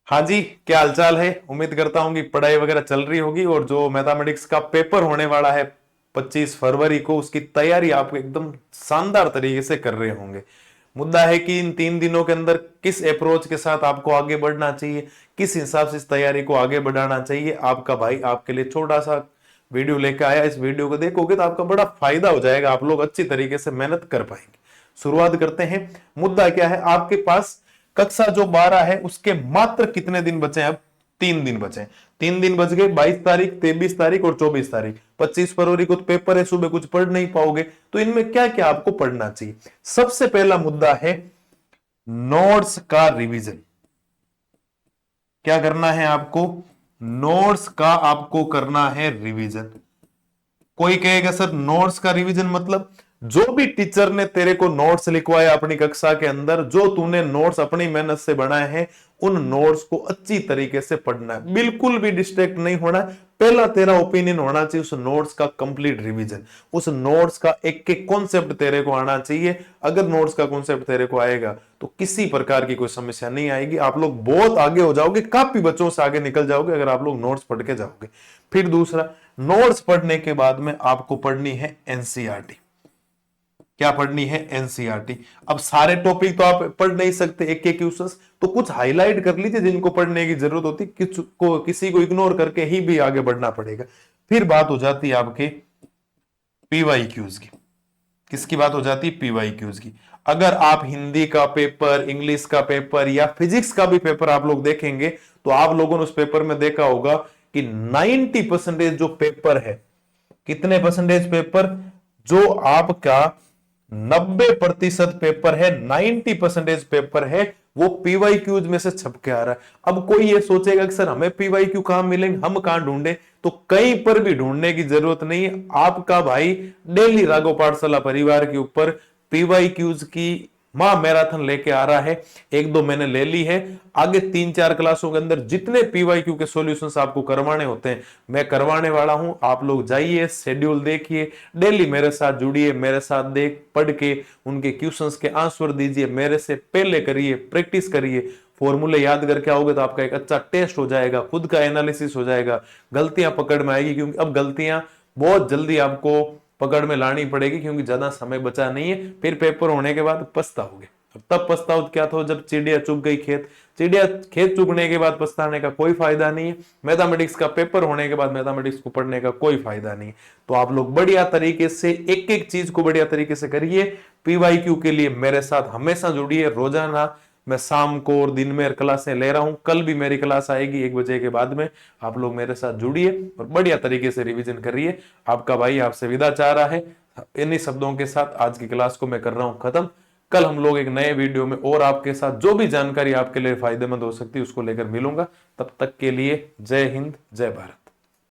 हाँ जी, क्या हालचाल है। उम्मीद करता हूँ कि पढ़ाई वगैरह चल रही होगी और जो मैथमेटिक्स का पेपर होने वाला है 25 फरवरी को, उसकी तैयारी आप एकदम शानदार तरीके से कर रहे होंगे। मुद्दा है कि इन 3 दिनों के अंदर किस अप्रोच के साथ आपको आगे बढ़ना चाहिए, किस हिसाब से इस तैयारी को आगे बढ़ाना चाहिए। आपका भाई आपके लिए छोटा सा वीडियो लेकर आया। इस वीडियो को देखोगे तो आपका बड़ा फायदा हो जाएगा, आप लोग अच्छी तरीके से मेहनत कर पाएंगे। शुरुआत करते हैं। मुद्दा क्या है, आपके पास कक्षा जो 12 है उसके मात्र कितने दिन बचे हैं अब? 3 दिन बचे हैं। 3 दिन बच गए, 22 तारीख, 23 तारीख और 24 तारीख। 25 फरवरी को तो पेपर है, सुबह कुछ पढ़ नहीं पाओगे। तो इनमें क्या क्या आपको पढ़ना चाहिए? सबसे पहला मुद्दा है नोट्स का रिवीजन। क्या करना है आपको? नोट्स का आपको करना है रिवीजन। कोई कहेगा सर नोट्स का रिवीजन मतलब जो भी टीचर ने तेरे को नोट्स लिखवाया अपनी कक्षा के अंदर, जो तूने नोट्स अपनी मेहनत से बनाए हैं, उन नोट्स को अच्छी तरीके से पढ़ना है, बिल्कुल भी डिस्ट्रैक्ट नहीं होना। पहला तेरा ओपिनियन होना चाहिए उस नोट्स का कंप्लीट रिवीजन। उस नोट्स का एक एक कॉन्सेप्ट तेरे को आना चाहिए। अगर नोट्स का कॉन्सेप्ट तेरे को आएगा तो किसी प्रकार की कोई समस्या नहीं आएगी। आप लोग बहुत आगे हो जाओगे, काफी बच्चों से आगे निकल जाओगे अगर आप लोग नोट्स पढ़ के जाओगे। फिर दूसरा, नोट्स पढ़ने के बाद में आपको पढ़नी है एनसीईआरटी। क्या पढ़नी है? एनसीईआरटी। अब सारे टॉपिक तो आप पढ़ नहीं सकते, एक एक यूसेस, तो कुछ हाईलाइट कर लीजिए जिनको पढ़ने की जरूरत होती, किसी को इग्नोर करके ही भी आगे बढ़ना पड़ेगा। फिर बात हो जाती है आपके पीवाईक्यूज की। किसकी बात हो जाती है? पीवाईक्यूज की। अगर आप हिंदी का पेपर, इंग्लिश का पेपर या फिजिक्स का भी पेपर आप लोग देखेंगे तो आप लोगों ने उस पेपर में देखा होगा कि 90% जो पेपर है, कितने परसेंटेज पेपर, जो आपका 90% पेपर है, 90% पेपर है, वो पीवाईक्यूज में से छप के आ रहा है। अब कोई ये सोचेगा कि सर हमें पीवाईक्यू कहां मिलेंगे, हम कहां ढूंढे? तो कहीं पर भी ढूंढने की जरूरत नहीं है। आपका भाई डेली राघव पाठशाला परिवार के ऊपर पीवाईक्यूज की मां मैराथन लेके आ रहा है। 1-2 महीने ले ली है, आगे 3-4 क्लासों के अंदर जितने पीवाईक्यू के सॉल्यूशंस आपको करवाने होते हैं मैं करवाने वाला हूं। आप लोग जाइए, शेड्यूल देखिए, डेली मेरे साथ जुड़िए, मेरे साथ देख पढ़ के उनके क्वेश्चंस के आंसर दीजिए, मेरे से पहले करिए, प्रैक्टिस करिए। फॉर्मूले याद करके आओगे तो आपका एक अच्छा टेस्ट हो जाएगा, खुद का एनालिसिस हो जाएगा, गलतियां पकड़ में आएगी, क्योंकि अब गलतियां बहुत जल्दी आपको पकड़ में लानी पड़ेगी, क्योंकि ज्यादा समय बचा नहीं है। फिर पेपर होने के बाद पछताओगे। तब पछताओ क्या था, जब चिड़िया चुग गई खेत। चिड़िया खेत चुगने के बाद पछताने का कोई फायदा नहीं है। मैथमेटिक्स का पेपर होने के बाद मैथमेटिक्स को पढ़ने का कोई फायदा नहीं है। तो आप लोग बढ़िया तरीके से एक एक चीज को बढ़िया तरीके से करिए। पीवाईक्यू के लिए मेरे साथ हमेशा जुड़िए। रोजाना मैं शाम को और दिन में क्लासें ले रहा हूं। कल भी मेरी क्लास आएगी 1 बजे के बाद में। आप लोग मेरे साथ जुड़िए और बढ़िया तरीके से रिवीजन करिए। आपका भाई आपसे विदा चाह रहा है। इन्हीं शब्दों के साथ आज की क्लास को मैं कर रहा हूं खत्म। कल हम लोग एक नए वीडियो में और आपके साथ जो भी जानकारी आपके लिए फायदेमंद हो सकती है उसको लेकर मिलूंगा। तब तक के लिए जय हिंद, जय भारत।